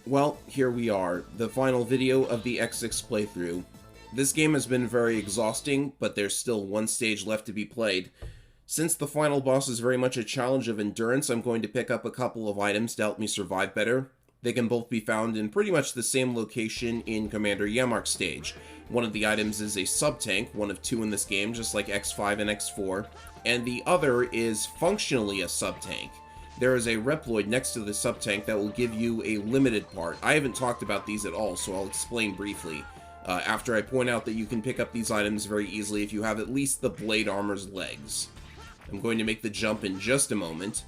Well, here we are, the final video of the X6 playthrough. This game has been very exhausting, but there's still one stage left to be played. Since the final boss is very much a challenge of endurance, I'm going to pick up a couple of items to help me survive better. They can both be found in pretty much the same location in Commander Yamark's stage. One of the items is a sub-tank, one of two in this game, just like X5 and X4, and the other is functionally a sub-tank. There is a Reploid next to the sub-tank that will give you a limited part. I haven't talked about these at all, so I'll explain briefly. After I point out that you can pick up these items very easily if you have at least the blade armor's legs. I'm going to make the jump in just a moment.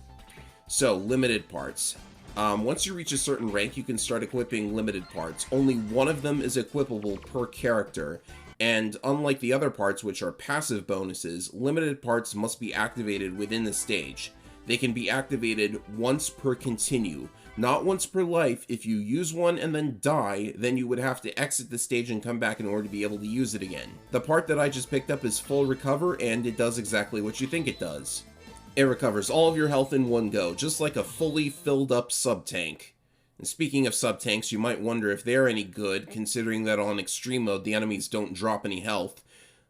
So, limited parts. Once you reach a certain rank, you can start equipping limited parts. Only one of them is equipable per character, and unlike the other parts, which are passive bonuses, limited parts must be activated within the stage. They can be activated once per continue, not once per life. If you use one and then die, then you would have to exit the stage and come back in order to be able to use it again. The part that I just picked up is full recover, and it does exactly what you think it does. It recovers all of your health in one go, just like a fully filled up sub-tank. And speaking of sub-tanks, you might wonder if they're any good, considering that on Extreme mode the enemies don't drop any health.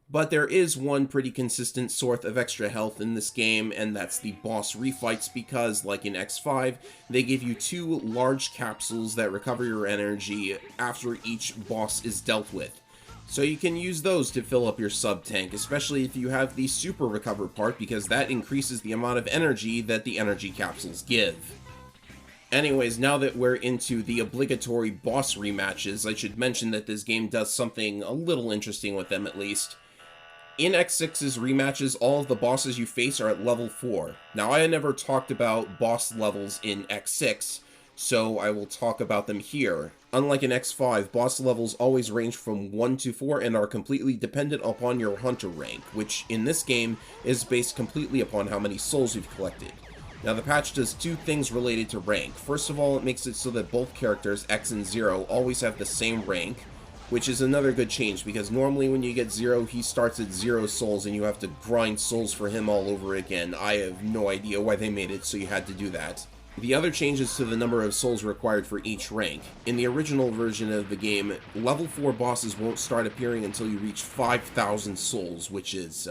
But there is one pretty consistent source of extra health in this game, and that's the boss Refights, because, like in X5, they give you two large capsules that recover your energy after each boss is dealt with. So you can use those to fill up your sub-tank, especially if you have the super recover part, because that increases the amount of energy that the energy capsules give. Anyways, now that we're into the obligatory boss rematches, I should mention that this game does something a little interesting with them at least. In X6's rematches, all of the bosses you face are at level 4. Now, I had never talked about boss levels in X6, so I will talk about them here. Unlike in X5, boss levels always range from 1 to 4 and are completely dependent upon your hunter rank, which in this game is based completely upon how many souls you've collected. Now, the patch does two things related to rank. First of all, it makes it so that both characters, X and Zero, always have the same rank, which is another good change, because normally when you get Zero, he starts at 0 souls and you have to grind souls for him all over again. I have no idea why they made it so you had to do that. The other change is to the number of souls required for each rank. In the original version of the game, level 4 bosses won't start appearing until you reach 5,000 souls, which is,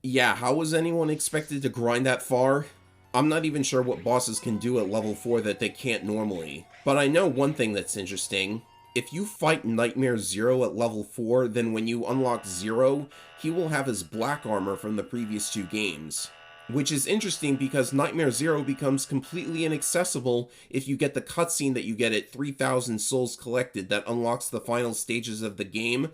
yeah, how was anyone expected to grind that far? I'm not even sure what bosses can do at level 4 that they can't normally. But I know one thing that's interesting. If you fight Nightmare Zero at level 4, then when you unlock Zero, he will have his black armor from the previous two games. Which is interesting because Nightmare Zero becomes completely inaccessible if you get the cutscene that you get at 3,000 souls collected that unlocks the final stages of the game.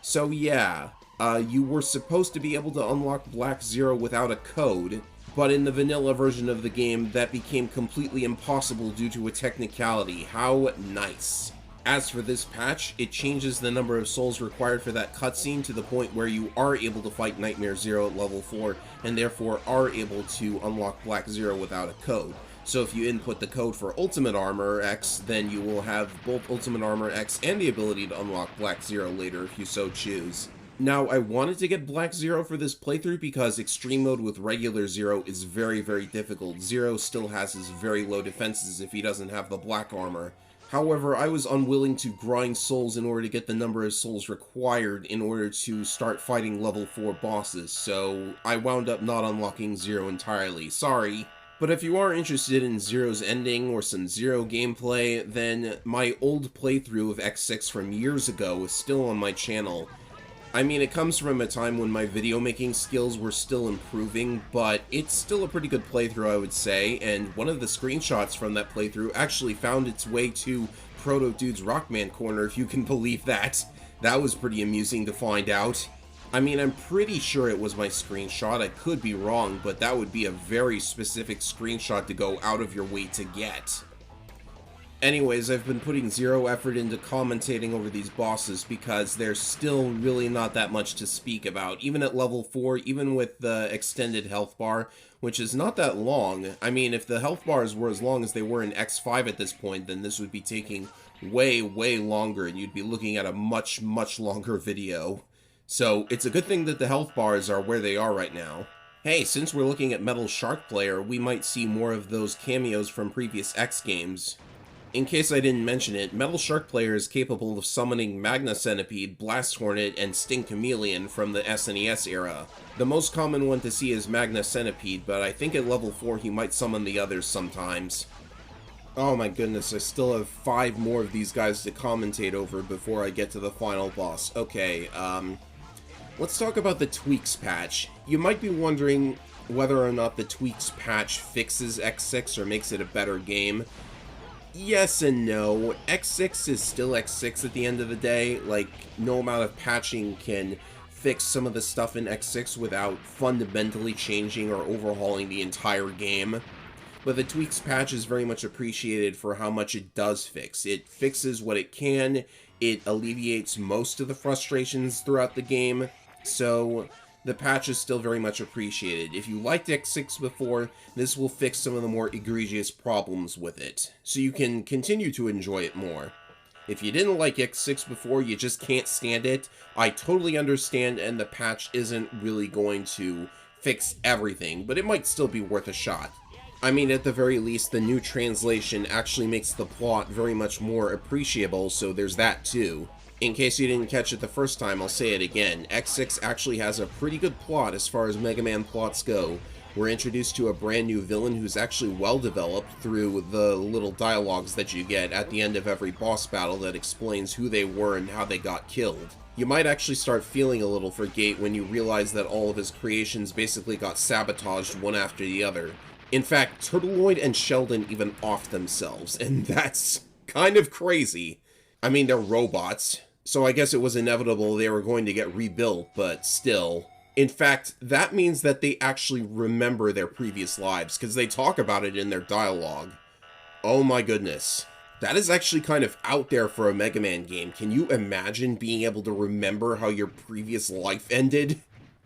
So yeah, you were supposed to be able to unlock Black Zero without a code, but in the vanilla version of the game, that became completely impossible due to a technicality. How nice. As for this patch, it changes the number of souls required for that cutscene to the point where you are able to fight Nightmare Zero at level 4, and therefore are able to unlock Black Zero without a code. So if you input the code for Ultimate Armor X, then you will have both Ultimate Armor X and the ability to unlock Black Zero later if you so choose. Now, I wanted to get Black Zero for this playthrough because Extreme mode with regular Zero is very, very difficult. Zero still has his very low defenses if he doesn't have the black armor. However, I was unwilling to grind souls in order to get the number of souls required in order to start fighting level 4 bosses, so I wound up not unlocking Zero entirely. Sorry. But if you are interested in Zero's ending or some Zero gameplay, then my old playthrough of X6 from years ago is still on my channel. I mean, it comes from a time when my video making skills were still improving, but it's still a pretty good playthrough, I would say, and one of the screenshots from that playthrough actually found its way to Proto Dude's Rockman Corner, if you can believe that. That was pretty amusing to find out. I mean, I'm pretty sure it was my screenshot. I could be wrong, but that would be a very specific screenshot to go out of your way to get. Anyways, I've been putting zero effort into commentating over these bosses because there's still really not that much to speak about. Even at level 4, even with the extended health bar, which is not that long. I mean, if the health bars were as long as they were in X5 at this point, then this would be taking way, way longer, and you'd be looking at a much, much longer video. So, it's a good thing that the health bars are where they are right now. Hey, since we're looking at Metal Shark Player, we might see more of those cameos from previous X games. In case I didn't mention it, Metal Shark Player is capable of summoning Magna Centipede, Blast Hornet, and Sting Chameleon from the SNES era. The most common one to see is Magna Centipede, but I think at level 4 he might summon the others sometimes. Oh my goodness, I still have 5 more of these guys to commentate over before I get to the final boss. Okay, let's talk about the Tweaks patch. You might be wondering whether or not the Tweaks patch fixes X6 or makes it a better game. Yes and no. X6 is still X6 at the end of the day. Like, no amount of patching can fix some of the stuff in X6 without fundamentally changing or overhauling the entire game. But the Tweaks patch is very much appreciated for how much it does fix. It fixes what it can, it alleviates most of the frustrations throughout the game, so the patch is still very much appreciated. If you liked X6 before, this will fix some of the more egregious problems with it, so you can continue to enjoy it more. If you didn't like X6 before, you just can't stand it, I totally understand, and the patch isn't really going to fix everything, but it might still be worth a shot. I mean, at the very least, the new translation actually makes the plot very much more appreciable, so there's that too. In case you didn't catch it the first time, I'll say it again. X6 actually has a pretty good plot as far as Mega Man plots go. We're introduced to a brand new villain who's actually well developed through the little dialogues that you get at the end of every boss battle that explains who they were and how they got killed. You might actually start feeling a little for Gate when you realize that all of his creations basically got sabotaged one after the other. In fact, Turtleoid and Sheldon even offed themselves, and that's kind of crazy. I mean, they're robots, so I guess it was inevitable they were going to get rebuilt, but still. In fact, that means that they actually remember their previous lives, because they talk about it in their dialogue. Oh my goodness. That is actually kind of out there for a Mega Man game. Can you imagine being able to remember how your previous life ended?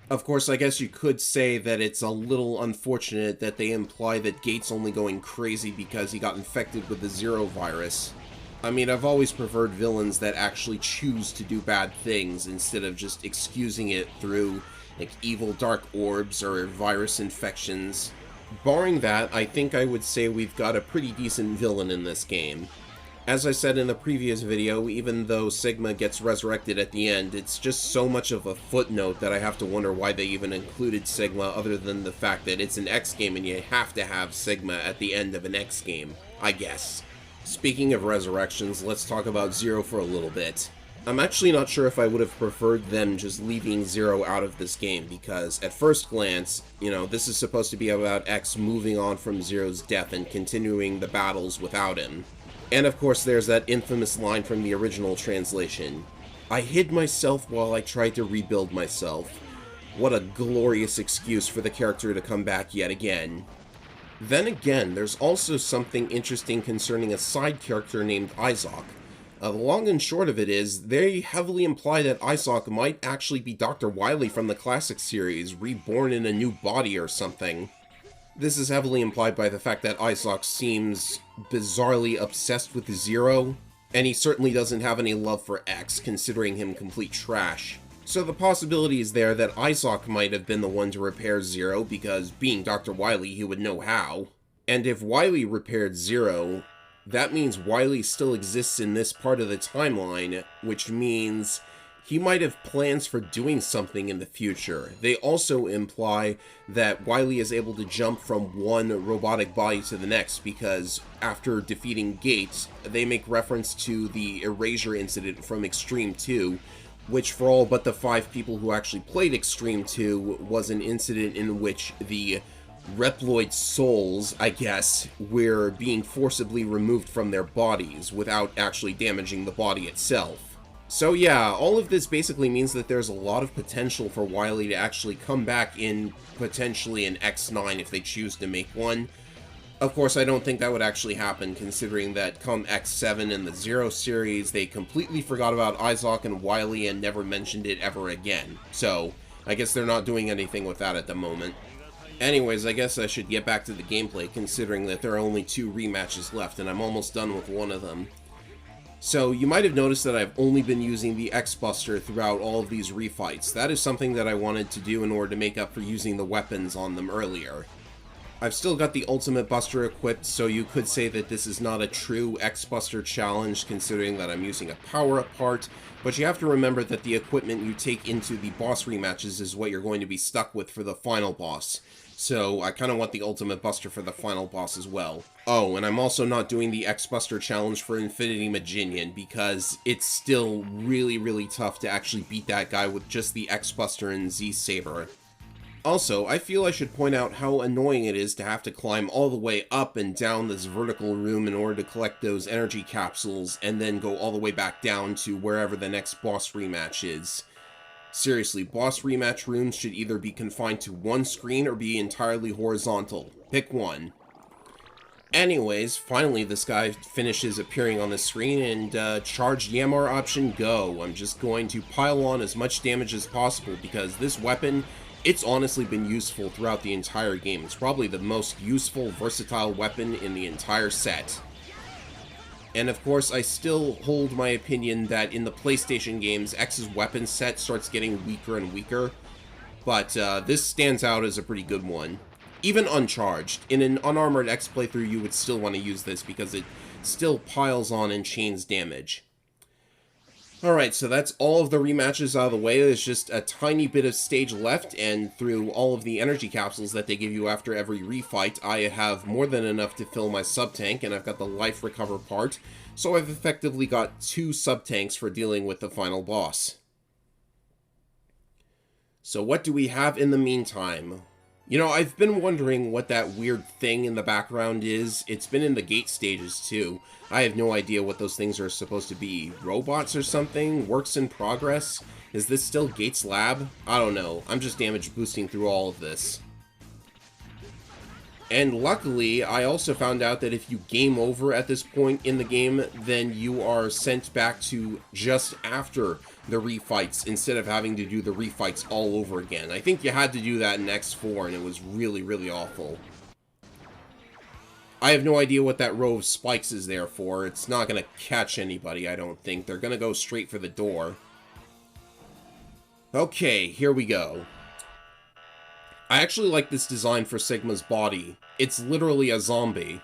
Of course, I guess you could say that it's a little unfortunate that they imply that Gate's only going crazy because he got infected with the Zero virus. I mean, I've always preferred villains that actually choose to do bad things instead of just excusing it through, like, evil dark orbs or virus infections. Barring that, I think I would say we've got a pretty decent villain in this game. As I said in the previous video, even though Sigma gets resurrected at the end, it's just so much of a footnote that I have to wonder why they even included Sigma, other than the fact that it's an X game and you have to have Sigma at the end of an X game, I guess. Speaking of resurrections, let's talk about Zero for a little bit. I'm actually not sure if I would have preferred them just leaving Zero out of this game, because at first glance, you know, this is supposed to be about X moving on from Zero's death and continuing the battles without him. And of course there's that infamous line from the original translation. I hid myself while I tried to rebuild myself. What a glorious excuse for the character to come back yet again. Then again, there's also something interesting concerning a side character named Izok. The long and short of it is, they heavily imply that Izok might actually be Dr. Wily from the classic series, reborn in a new body or something. This is heavily implied by the fact that Izok seems bizarrely obsessed with Zero, and he certainly doesn't have any love for X, considering him complete trash. So the possibility is there that Izok might have been the one to repair Zero, because being Dr. Wily, he would know how. And if Wily repaired Zero, that means Wily still exists in this part of the timeline, which means he might have plans for doing something in the future. They also imply that Wily is able to jump from one robotic body to the next, because after defeating Gate, they make reference to the Erasure incident from Xtreme 2, which for all but the 5 people who actually played Xtreme 2 was an incident in which the Reploid souls, I guess, were being forcibly removed from their bodies without actually damaging the body itself. So yeah, all of this basically means that there's a lot of potential for Wily to actually come back in potentially an X9 if they choose to make one. Of course, I don't think that would actually happen, considering that come X7 in the Zero series, they completely forgot about Izok and Wily and never mentioned it ever again. So, I guess they're not doing anything with that at the moment. Anyways, I guess I should get back to the gameplay, considering that there are only 2 rematches left, and I'm almost done with one of them. So, you might have noticed that I've only been using the X-Buster throughout all of these refights. That is something that I wanted to do in order to make up for using the weapons on them earlier. I've still got the Ultimate Buster equipped, so you could say that this is not a true X-Buster challenge, considering that I'm using a power-up part, but you have to remember that the equipment you take into the boss rematches is what you're going to be stuck with for the final boss. So I kind of want the Ultimate Buster for the final boss as well. Oh, and I'm also not doing the X-Buster challenge for Infinity Maginian, because it's still really, really tough to actually beat that guy with just the X-Buster and Z-Saber. Also, I feel I should point out how annoying it is to have to climb all the way up and down this vertical room in order to collect those energy capsules, and then go all the way back down to wherever the next boss rematch is. Seriously, boss rematch rooms should either be confined to one screen or be entirely horizontal. Pick one. Anyways, finally this guy finishes appearing on the screen, and charge Yamar option go. I'm just going to pile on as much damage as possible, because this weapon, it's honestly been useful throughout the entire game. It's probably the most useful, versatile weapon in the entire set. And of course, I still hold my opinion that in the PlayStation games, X's weapon set starts getting weaker and weaker, but this stands out as a pretty good one. Even uncharged, in an unarmored X playthrough, you would still want to use this because it still piles on and chains damage. Alright, so that's all of the rematches out of the way. There's just a tiny bit of stage left, and through all of the energy capsules that they give you after every refight, I have more than enough to fill my sub-tank, and I've got the life recover part, so I've effectively got 2 sub-tanks for dealing with the final boss. So what do we have in the meantime? You know, I've been wondering what that weird thing in the background is. It's been in the gate stages, too. I have no idea what those things are supposed to be. Robots or something? Works in progress? Is this still Gates' lab? I don't know. I'm just damage boosting through all of this. And luckily, I also found out that if you game over at this point in the game, then you are sent back to just after the refights, instead of having to do the refights all over again. I think you had to do that in X4, and it was really, really awful. I have no idea what that row of spikes is there for. It's not going to catch anybody, I don't think. They're going to go straight for the door. Okay, here we go. I actually like this design for Sigma's body. It's literally a zombie.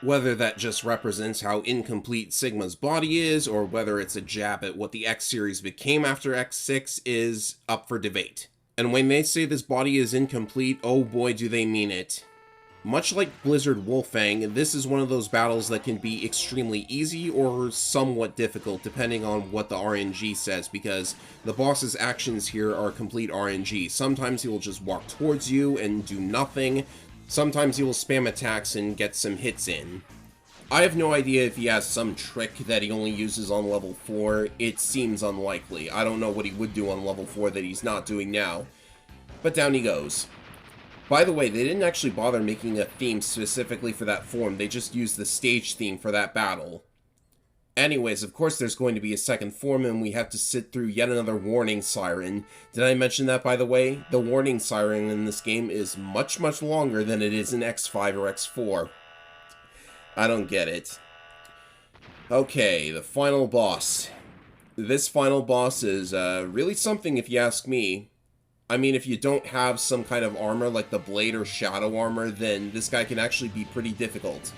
Whether that just represents how incomplete Sigma's body is, or whether it's a jab at what the X-Series became after X6 is up for debate. And when they say this body is incomplete, oh boy do they mean it. Much like Blizzard Wolfang, this is one of those battles that can be extremely easy or somewhat difficult depending on what the RNG says, because the boss's actions here are complete RNG. Sometimes he will just walk towards you and do nothing. Sometimes he will spam attacks and get some hits in. I have no idea if he has some trick that he only uses on level 4. It seems unlikely. I don't know what he would do on level 4 that he's not doing now. But down he goes. By the way, they didn't actually bother making a theme specifically for that form. They just used the stage theme for that battle. Anyways, of course there's going to be a second form, and we have to sit through yet another warning siren. Did I mention that, by the way? The warning siren in this game is much, much longer than it is in X5 or X4. I don't get it. Okay, the final boss. This final boss is really something if you ask me. I mean, if you don't have some kind of armor like the Blade or Shadow armor, then this guy can actually be pretty difficult.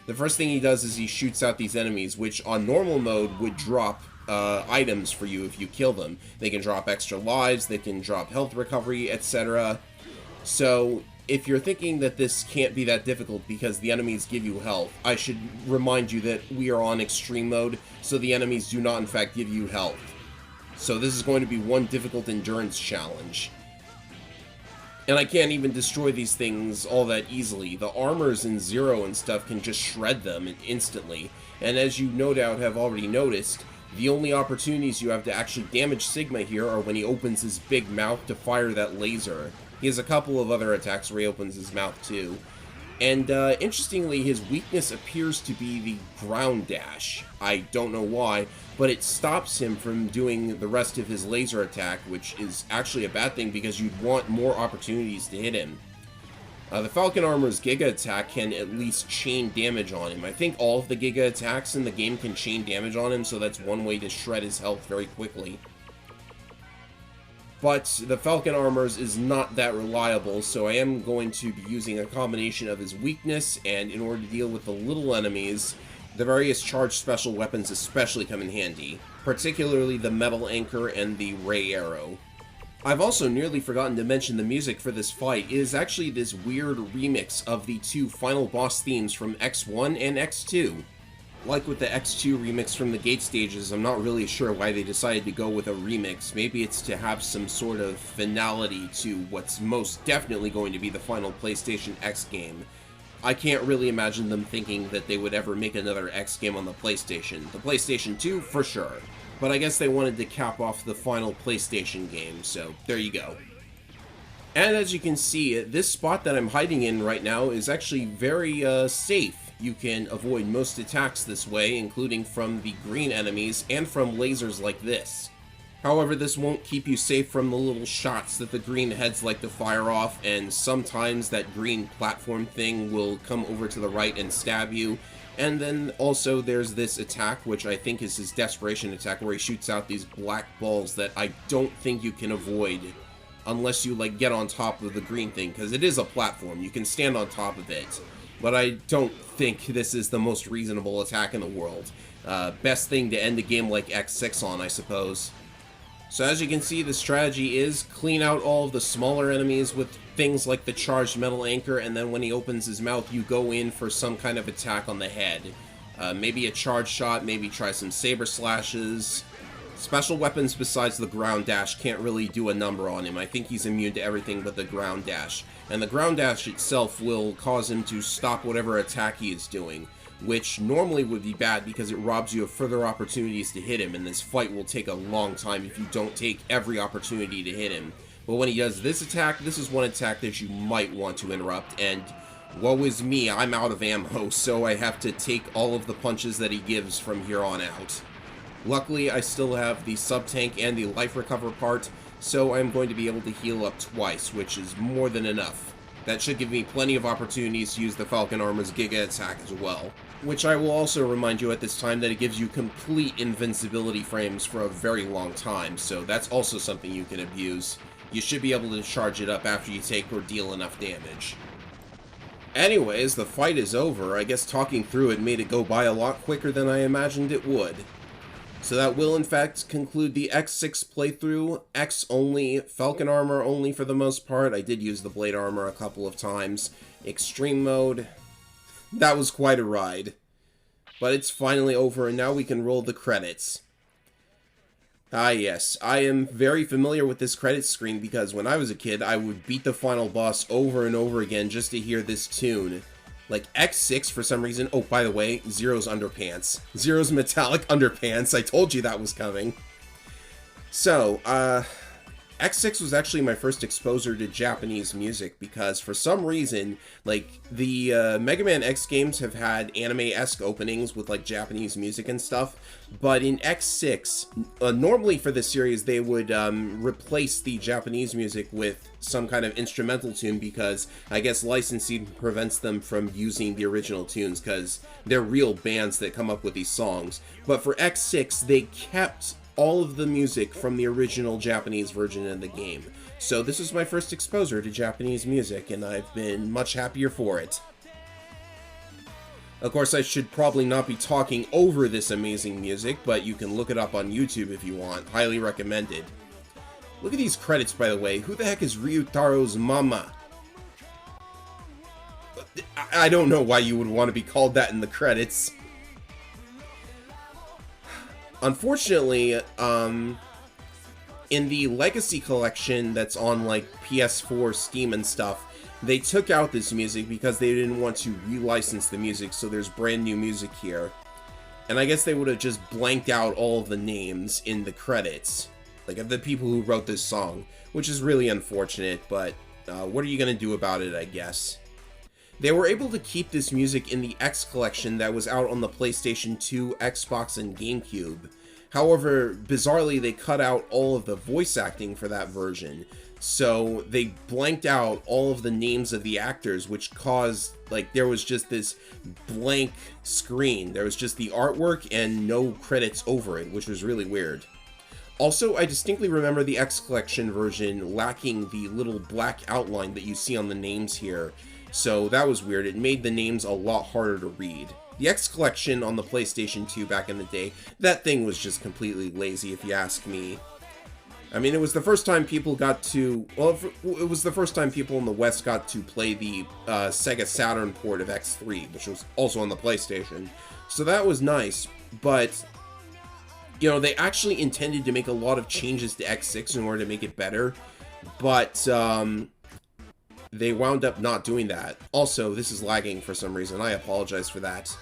The first thing he does is he shoots out these enemies, which on normal mode would drop items for you if you kill them. They can drop extra lives, they can drop health recovery, etc. So, if you're thinking that this can't be that difficult because the enemies give you health, I should remind you that we are on Extreme mode, so the enemies do not in fact give you health. So this is going to be one difficult endurance challenge. And I can't even destroy these things all that easily. The armors in Zero and stuff can just shred them instantly. And as you no doubt have already noticed, the only opportunities you have to actually damage Sigma here are when he opens his big mouth to fire that laser. He has a couple of other attacks where he opens his mouth too. And interestingly, his weakness appears to be the ground dash. I don't know why, but it stops him from doing the rest of his laser attack, which is actually a bad thing because you'd want more opportunities to hit him. The Falcon Armor's Giga attack can at least chain damage on him. I think all of the Giga attacks in the game can chain damage on him, so that's one way to shred his health very quickly. But the Falcon Armors is not that reliable, so I am going to be using a combination of his weakness, and in order to deal with the little enemies, the various charged special weapons especially come in handy, particularly the Metal Anchor and the Ray Arrow. I've also nearly forgotten to mention the music for this fight. It is actually this weird remix of the two final boss themes from X1 and X2. Like with the X2 remix from the gate stages, I'm not really sure why they decided to go with a remix. Maybe it's to have some sort of finality to what's most definitely going to be the final PlayStation X game. I can't really imagine them thinking that they would ever make another X game on the PlayStation. The PlayStation 2, for sure. But I guess they wanted to cap off the final PlayStation game, so there you go. And as you can see, this spot that I'm hiding in right now is actually very safe. You can avoid most attacks this way, including from the green enemies and from lasers like this. However, this won't keep you safe from the little shots that the green heads like to fire off, and sometimes that green platform thing will come over to the right and stab you. And then also there's this attack, which I think is his desperation attack, where he shoots out these black balls that I don't think you can avoid unless you like get on top of the green thing, because it is a platform. You can stand on top of it. But I don't think this is the most reasonable attack in the world. Best thing to end a game like X6 on, I suppose. So as you can see, the strategy is clean out all of the smaller enemies with things like the charged metal anchor, and then when he opens his mouth, you go in for some kind of attack on the head. Maybe a charge shot, maybe try some saber slashes. Special weapons besides the ground dash can't really do a number on him. I think he's immune to everything but the ground dash. And the ground dash itself will cause him to stop whatever attack he is doing, which normally would be bad because it robs you of further opportunities to hit him, and this fight will take a long time if you don't take every opportunity to hit him. But when he does this attack, this is one attack that you might want to interrupt, and woe is me, I'm out of ammo, so I have to take all of the punches that he gives from here on out. Luckily, I still have the sub-tank and the life recover part, so I'm going to be able to heal up twice, which is more than enough. That should give me plenty of opportunities to use the Falcon Armor's Giga attack as well. Which I will also remind you at this time that it gives you complete invincibility frames for a very long time, so that's also something you can abuse. You should be able to charge it up after you take or deal enough damage. Anyways, the fight is over. I guess talking through it made it go by a lot quicker than I imagined it would. So that will in fact conclude the X6 playthrough. X only, Falcon Armor only for the most part. I did use the Blade Armor a couple of times. Extreme mode, that was quite a ride. But it's finally over, and now we can roll the credits. Ah yes, I am very familiar with this credits screen because when I was a kid, I would beat the final boss over and over again just to hear this tune. Like X6 for some reason. Oh, by the way, Zero's underpants. Zero's metallic underpants. I told you that was coming. So, X6 was actually my first exposure to Japanese music because for some reason, like, the Mega Man X games have had anime-esque openings with, like, Japanese music and stuff, but in X6, normally for this series, they would replace the Japanese music with some kind of instrumental tune because I guess licensing prevents them from using the original tunes because they're real bands that come up with these songs. But for X6, they kept all of the music from the original Japanese version of the game. So this is my first exposure to Japanese music, and I've been much happier for it. Of course, I should probably not be talking over this amazing music, but you can look it up on YouTube if you want. Highly recommended. Look at these credits, by the way. Who the heck is Ryutaro's mama? I don't know why you would want to be called that in the credits. Unfortunately, in the Legacy Collection that's on, like, PS4, Steam, and stuff, they took out this music because they didn't want to relicense the music, so there's brand new music here. And I guess they would have just blanked out all of the names in the credits, like, of the people who wrote this song, which is really unfortunate, but what are you gonna do about it, I guess? They were able to keep this music in the X collection that was out on the PlayStation 2, Xbox, and GameCube. However, bizarrely, they cut out all of the voice acting for that version. So they blanked out all of the names of the actors, which caused, like, there was just this blank screen. There was just the artwork and no credits over it, which was really weird. Also, I distinctly remember the X Collection version lacking the little black outline that you see on the names here, so that was weird. It made the names a lot harder to read. The X Collection on the PlayStation 2 back in the day, that thing was just completely lazy if you ask me. I mean, it was the first time people got to, well, it was the first time people in the West got to play the Sega Saturn port of X3, which was also on the PlayStation. So that was nice, but you know, they actually intended to make a lot of changes to X6 in order to make it better, but they wound up not doing that. Also, this is lagging for some reason. I apologize for that.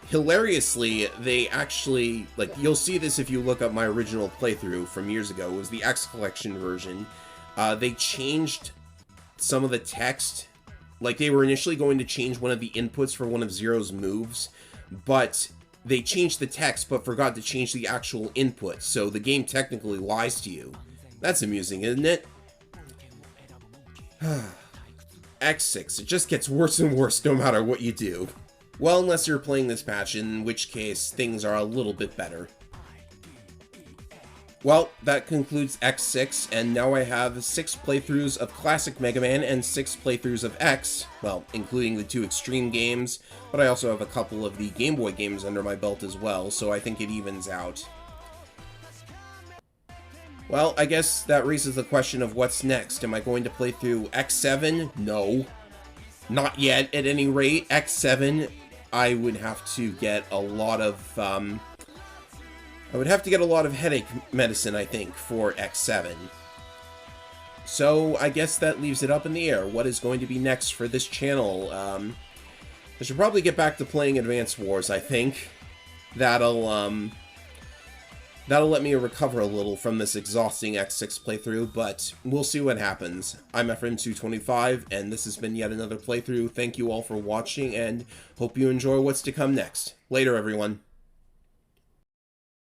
Hilariously, they actually, like, you'll see this if you look up my original playthrough from years ago. It was the X Collection version. They changed some of the text. Like, they were initially going to change one of the inputs for one of Zero's moves, but they changed the text but forgot to change the actual input, so the game technically lies to you. That's amusing, isn't it? X6, it just gets worse and worse no matter what you do. Well, unless you're playing this patch, in which case things are a little bit better. Well, that concludes X6, and now I have 6 playthroughs of classic Mega Man and 6 playthroughs of X, well, including the 2 Xtreme games, but I also have a couple of the Game Boy games under my belt as well, so I think it evens out. Well, I guess that raises the question of what's next. Am I going to play through X7? No. Not yet, at any rate. X7, I would have to get a lot of, headache medicine, I think, for X7. So, I guess that leaves it up in the air. What is going to be next for this channel? I should probably get back to playing Advance Wars, I think. That'll let me recover a little from this exhausting X6 playthrough, but we'll see what happens. I'm FM225, and this has been yet another playthrough. Thank you all for watching, and hope you enjoy what's to come next. Later, everyone.